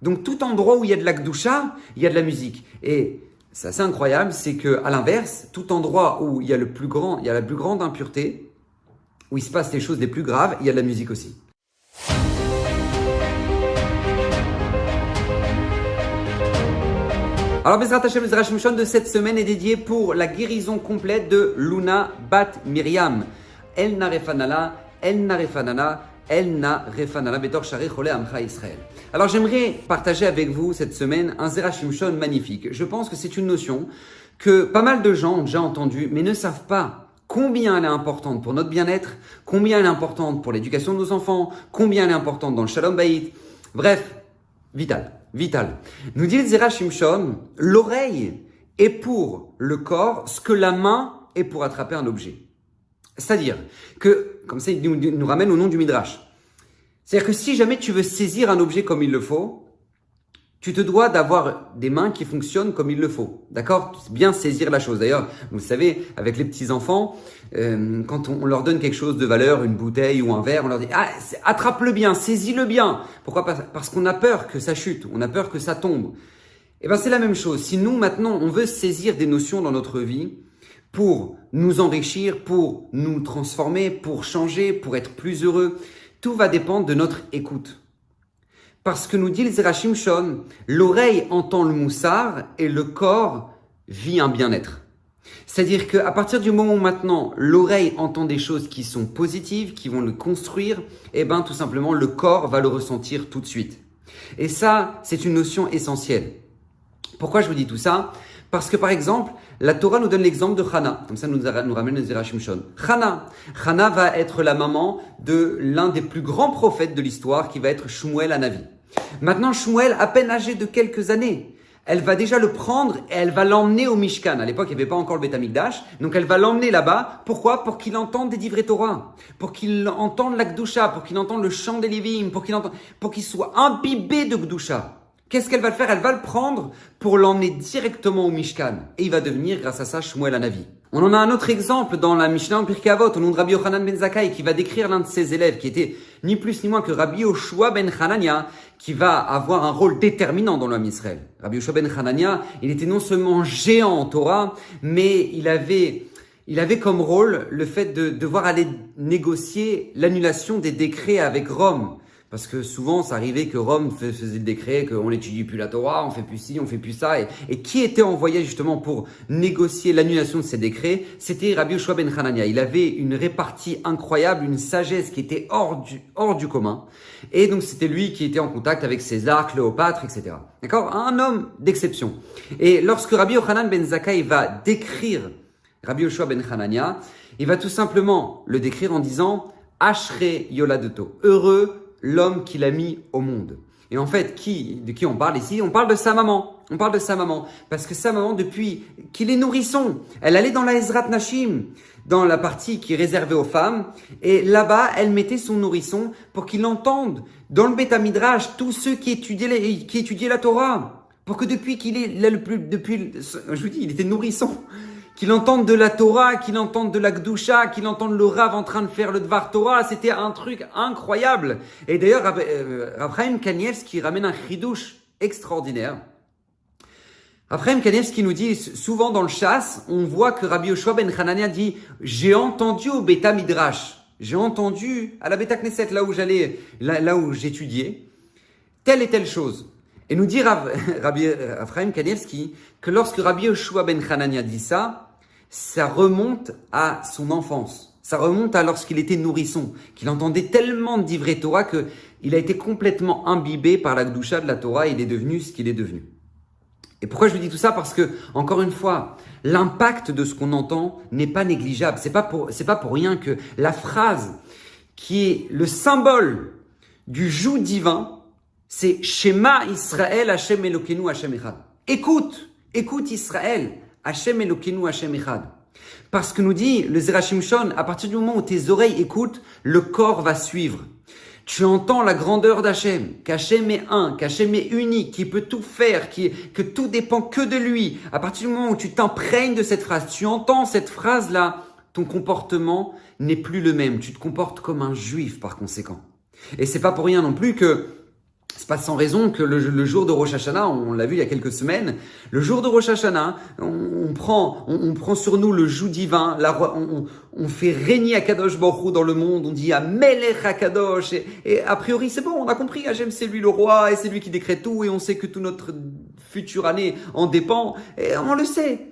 Donc tout endroit où il y a de la Gdusha, il y a de la musique. Et c'est assez incroyable, c'est qu'à l'inverse, tout endroit où il y a il y a la plus grande impureté, où il se passe les choses les plus graves, il y a de la musique aussi. Alors, Bezrat Hashem, Ezra Shimshon de cette semaine est dédié pour la guérison complète de Luna Bat Miriam. El Narefanala, El Narefanana, El Narefanala, Betor Shari Chole Amcha Israël. Alors, j'aimerais partager avec vous cette semaine un Zera Shimshon magnifique. Je pense que c'est une notion que pas mal de gens ont déjà entendue, mais ne savent pas combien elle est importante pour notre bien-être, combien elle est importante pour l'éducation de nos enfants, combien elle est importante dans le Shalom Bayit. Bref, vital. Nous dit le Zera Shimshon, l'oreille est pour le corps ce que la main est pour attraper un objet. C'est-à-dire que, comme ça, il nous ramène au nom du Midrash. C'est-à-dire que si jamais tu veux saisir un objet comme il le faut, tu te dois d'avoir des mains qui fonctionnent comme il le faut. D'accord ? Bien saisir la chose. D'ailleurs, vous savez, avec les petits-enfants, quand on leur donne quelque chose de valeur, une bouteille ou un verre, on leur dit « Ah, attrape-le bien, saisis-le bien ». Pourquoi ? Parce qu'on a peur que ça chute, on a peur que ça tombe. Et bien, c'est la même chose. Si nous, maintenant, on veut saisir des notions dans notre vie pour nous enrichir, pour nous transformer, pour changer, pour être plus heureux, tout va dépendre de notre écoute. Parce que nous dit le Zera Shimshon, l'oreille entend le moussar et le corps vit un bien-être. C'est-à-dire qu'à partir du moment où maintenant l'oreille entend des choses qui sont positives, qui vont le construire, eh ben tout simplement le corps va le ressentir tout de suite. Et ça, c'est une notion essentielle. Pourquoi je vous dis tout ça ? Parce que par exemple, la Torah nous donne l'exemple de Chana. Comme ça, nous ramène le Zera Shimshon. Chana va être la maman de l'un des plus grands prophètes de l'histoire, qui va être Shmuel Hanavi. Maintenant, Shmuel, à peine âgé de quelques années, elle va déjà le prendre et elle va l'emmener au Mishkan. À l'époque, il n'y avait pas encore le Beth Amikdash. Donc, elle va l'emmener là-bas. Pourquoi ? Pour qu'il entende des divrei Torah. Pour qu'il entende la Gdusha. Pour qu'il entende le chant des Lévim. Pour qu'il soit imbibé de Gdusha. Qu'est-ce qu'elle va faire ? Elle va le prendre pour l'emmener directement au Mishkan. Et il va devenir, grâce à ça, Shmuel Hanavi. On en a un autre exemple dans la Mishnah en Pirkei Avot, au nom de Rabbi Yochanan ben Zakkai, qui va décrire l'un de ses élèves, qui était ni plus ni moins que Rabbi Yoshua ben Hanania, qui va avoir un rôle déterminant dans l'homme Israël. Rabbi Yoshua ben Hanania, il était non seulement géant en Torah, mais il avait comme rôle le fait de devoir aller négocier l'annulation des décrets avec Rome. Parce que souvent, ça arrivait que Rome faisait le décret, qu'on n'étudie plus la Torah, on fait plus ci, on fait plus ça. Et qui était envoyé justement pour négocier l'annulation de ces décrets ? C'était Rabbi Yoshua ben Hanania. Il avait une répartie incroyable, une sagesse qui était hors du commun. Et donc, c'était lui qui était en contact avec César, Cléopâtre, etc. D'accord ? Un homme d'exception. Et lorsque Rabbi Yochanan ben Zakkai va décrire Rabbi Yoshua ben Hanania, il va tout simplement le décrire en disant « Ashrei Yoladeto » « Heureux l'homme qu'il a mis au monde ». Et en fait, de qui on parle ici ? On parle de sa maman. On parle de sa maman. Parce que sa maman, depuis qu'il est nourrisson, elle allait dans la Ezrat Nashim, dans la partie qui est réservée aux femmes. Et là-bas, elle mettait son nourrisson pour qu'il entende dans le Beth Midrash tous ceux qui étudiaient la Torah. Pour que depuis je vous dis, il était nourrisson. Qu'il entende de la Torah, qu'il entende de la Gdusha, qu'il entende le Rav en train de faire le Dvar Torah, c'était un truc incroyable. Et d'ailleurs, Rav Chaim Kanievski ramène un chidouche extraordinaire. Rav Chaim Kanievski nous dit, souvent dans le chasse, on voit que Rabbi Yoshua ben Hanania dit « J'ai entendu au Beth Midrash, j'ai entendu à la Beth Knesset, là où j'étudiais, telle et telle chose ». Et nous dit Rav Chaim Kanievski que lorsque Rabbi Yoshua ben Hanania dit ça remonte à son enfance. Ça remonte à lorsqu'il était nourrisson, qu'il entendait tellement de divrei Torah qu'il a été complètement imbibé par la Gdusha de la Torah et il est devenu ce qu'il est devenu. Et pourquoi je vous dis tout ça ? Parce que, encore une fois, l'impact de ce qu'on entend n'est pas négligeable. C'est pas pour rien que la phrase qui est le symbole du joug divin, c'est Shema Israël, Hashem Elokeinu, Hashem Echad. Écoute Israël, Hashem Elokeinu, Hashem Echad. Parce que nous dit le Zera Shimshon, à partir du moment où tes oreilles écoutent, le corps va suivre. Tu entends la grandeur d'Hachem, qu'Hachem est un, qu'Hachem est unique, qui peut tout faire, que tout dépend que de lui. À partir du moment où tu t'imprègnes de cette phrase, tu entends cette phrase-là, ton comportement n'est plus le même. Tu te comportes comme un juif par conséquent. Et c'est pas pour rien non plus que C'est pas sans raison que le jour de Rosh Hashanah, on l'a vu il y a quelques semaines, le jour de Rosh Hashanah, on prend sur nous le joug divin, on fait régner Akadosh Baruch Hu dans le monde, on dit Amelech Akadosh, et a priori c'est bon, on a compris, Hachem c'est lui le roi, et c'est lui qui décrète tout, et on sait que toute notre future année en dépend, et on le sait.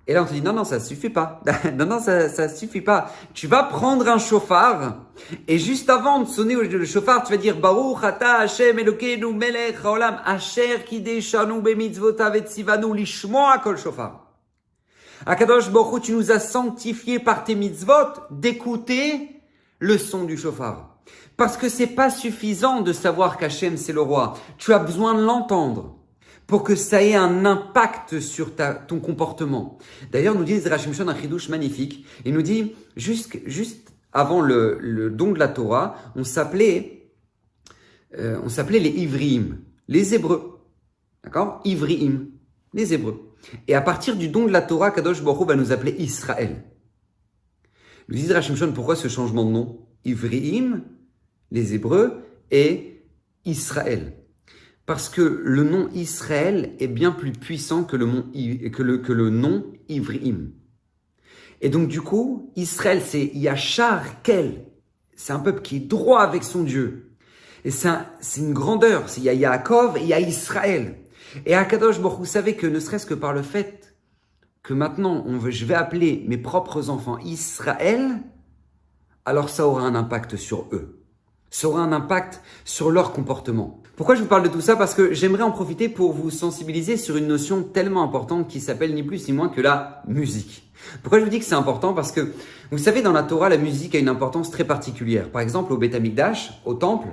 Et là, on te dit, non, ça suffit pas. Non, ça suffit pas. Tu vas prendre un chauffard, et juste avant de sonner le chauffard, tu vas dire, Baruch ata Hashem Elokeinu melech haolam, asher kideshanu bemitzvotav et tzivanu lishmoa kol shofar. Akadosh Baruch Hu, tu nous as sanctifiés par tes mitzvot d'écouter le son du chauffard. Parce que c'est pas suffisant de savoir qu'Hachem c'est le roi. Tu as besoin de l'entendre pour que ça ait un impact sur ton comportement. D'ailleurs, nous dit Ezra Shimshon un chidouche magnifique. Il nous dit, juste avant le don de la Torah, on s'appelait les Ivriim, les Hébreux. D'accord? Ivriim, les Hébreux. Et à partir du don de la Torah, Kadosh Baruch Hu va nous appeler Israël. Nous dit Ezra Shimshon, pourquoi ce changement de nom? Ivriim, les Hébreux, et Israël. Parce que le nom Israël est bien plus puissant que le nom Ivriim. Et donc du coup, Israël, c'est Yachar Kel. C'est un peuple qui est droit avec son Dieu. Et c'est une grandeur. Il y a Yaakov et il y a Israël. Et Akadosh Baruch Hu, vous savez que ne serait-ce que par le fait que maintenant, je vais appeler mes propres enfants Israël, alors ça aura un impact sur eux. Ça aura un impact sur leur comportement. Pourquoi je vous parle de tout ça? Parce que j'aimerais en profiter pour vous sensibiliser sur une notion tellement importante qui s'appelle ni plus ni moins que la musique. Pourquoi je vous dis que c'est important? Parce que, vous savez, dans la Torah, la musique a une importance très particulière. Par exemple, au Beth Amikdash, au temple,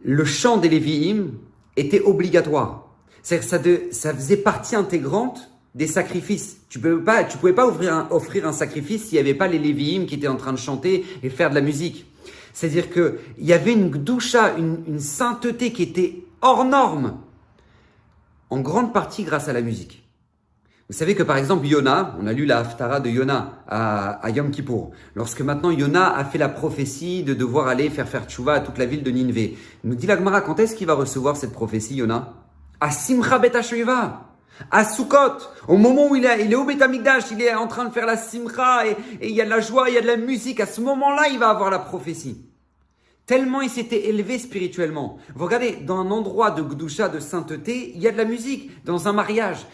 le chant des Lévi'im était obligatoire. C'est-à-dire que ça faisait partie intégrante des sacrifices. Tu pouvais pas offrir un sacrifice s'il n'y avait pas les Lévi'im qui étaient en train de chanter et faire de la musique. C'est-à-dire qu'il y avait une gdoucha, une sainteté qui était hors norme, en grande partie grâce à la musique. Vous savez que par exemple Yona, on a lu la Haftara de Yona à Yom Kippour, lorsque maintenant Yona a fait la prophétie de devoir aller faire tchouva à toute la ville de Nineveh. Il nous dit la Gemara, quand est-ce qu'il va recevoir cette prophétie, Yona? À Simcha Bet HaShoeva, à Sukkot, au moment où il est au Beth Amikdash, il est en train de faire la Simcha et il y a de la joie, il y a de la musique. À ce moment-là, il va avoir la prophétie. Tellement il s'était élevé spirituellement. Vous regardez, dans un endroit de Gdusha, de sainteté, il y a de la musique. Dans un mariage,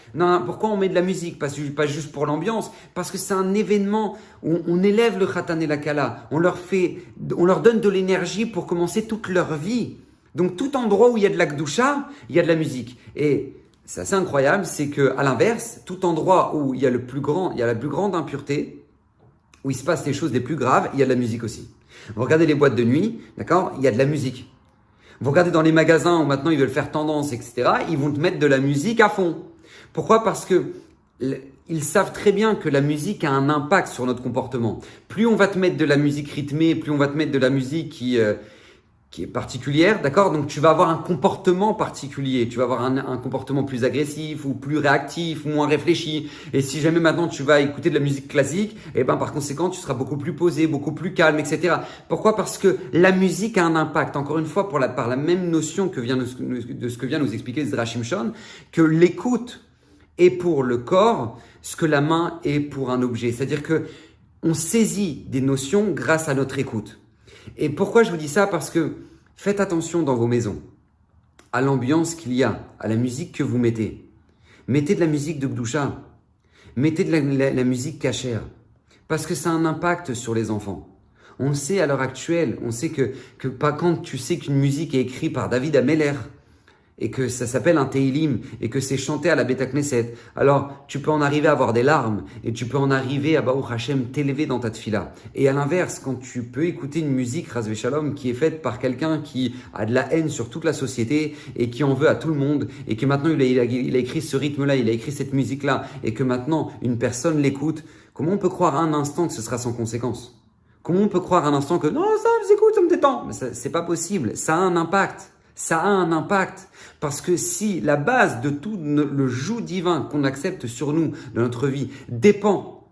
pourquoi on met de la musique? Pas juste pour l'ambiance, parce que c'est un événement où on élève le Khatan et la Kala. On leur donne de l'énergie pour commencer toute leur vie. Donc tout endroit où il y a de la Gdusha, il y a de la musique. Et c'est assez incroyable, c'est que à l'inverse, tout endroit où il y a la plus grande impureté, où il se passe les choses les plus graves, il y a de la musique aussi. Vous regardez les boîtes de nuit, d'accord, il y a de la musique. Vous regardez dans les magasins où maintenant ils veulent faire tendance, etc., ils vont te mettre de la musique à fond. Pourquoi? Parce que ils savent très bien que la musique a un impact sur notre comportement. Plus on va te mettre de la musique rythmée, plus on va te mettre de la musique qui est particulière, d'accord? Donc tu vas avoir un comportement particulier, tu vas avoir un comportement plus agressif ou plus réactif ou moins réfléchi. Et si jamais maintenant tu vas écouter de la musique classique, par conséquent tu seras beaucoup plus posé, beaucoup plus calme, etc. Pourquoi? Parce que la musique a un impact. Encore une fois, par la même notion de ce que vient nous expliquer Ezra Shimshon, que l'écoute est pour le corps ce que la main est pour un objet. C'est-à-dire que on saisit des notions grâce à notre écoute. Et pourquoi je vous dis ça? Parce que faites attention dans vos maisons, à l'ambiance qu'il y a, à la musique que vous mettez. Mettez de la musique de Gdusha, mettez de la musique cachère, parce que ça a un impact sur les enfants. On le sait à l'heure actuelle, on sait que quand tu sais qu'une musique est écrite par David Ameller, et que ça s'appelle un Teilim, et que c'est chanté à la Beth Knesset, alors tu peux en arriver à avoir des larmes, et tu peux en arriver à Baruch Hashem t'élever dans ta tefila. Et à l'inverse, quand tu peux écouter une musique, Ras Veshalom, qui est faite par quelqu'un qui a de la haine sur toute la société, et qui en veut à tout le monde, et que maintenant il a écrit ce rythme-là, il a écrit cette musique-là, et que maintenant une personne l'écoute, comment on peut croire un instant que ce sera sans conséquence? Comment on peut croire un instant que non, ça, j'écoute, ça me détend? Mais c'est pas possible, ça a un impact. Ça a un impact parce que si la base de tout le joug divin qu'on accepte sur nous, de notre vie, dépend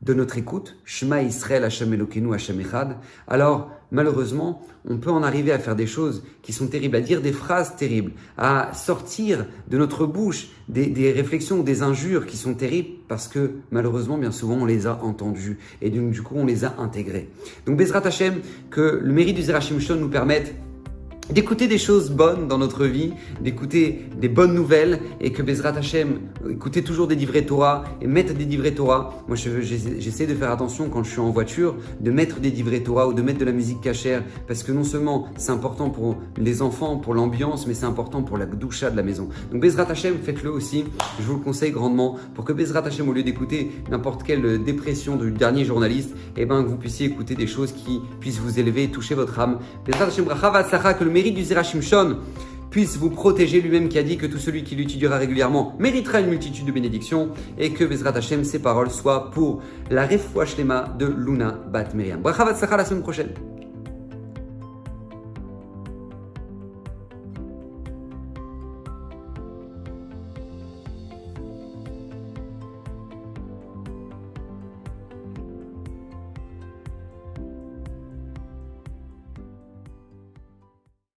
de notre écoute, Shema Israël Hashem Elokeinu Hashem Echad, alors malheureusement, on peut en arriver à faire des choses qui sont terribles, à dire des phrases terribles, à sortir de notre bouche des réflexions ou des injures qui sont terribles parce que malheureusement, bien souvent, on les a entendues et du coup, on les a intégrées. Donc Bezrat Hashem, que le mérite du Zera Shimshon nous permette d'écouter des choses bonnes dans notre vie, d'écouter des bonnes nouvelles et que Bezrat Hashem, écouter toujours des divrei Torah et mettre des divrei Torah. Moi, j'essaie de faire attention quand je suis en voiture, de mettre des divrei Torah ou de mettre de la musique cachère parce que non seulement c'est important pour les enfants, pour l'ambiance, mais c'est important pour la gdoucha de la maison. Donc Bezrat Hashem, faites-le aussi. Je vous le conseille grandement pour que Bezrat Hashem, au lieu d'écouter n'importe quelle dépression du dernier journaliste, que vous puissiez écouter des choses qui puissent vous élever et toucher votre âme. Bezrat Hashem, bracha v'atzlacha, que le mérite du Zera Shimshon puisse vous protéger, lui-même qui a dit que tout celui qui l'étudiera régulièrement méritera une multitude de bénédictions et que Bezrat Hashem, ses paroles soient pour la refoua shlema de Luna Bat Miriam. Bracha v'atzlacha, la semaine prochaine.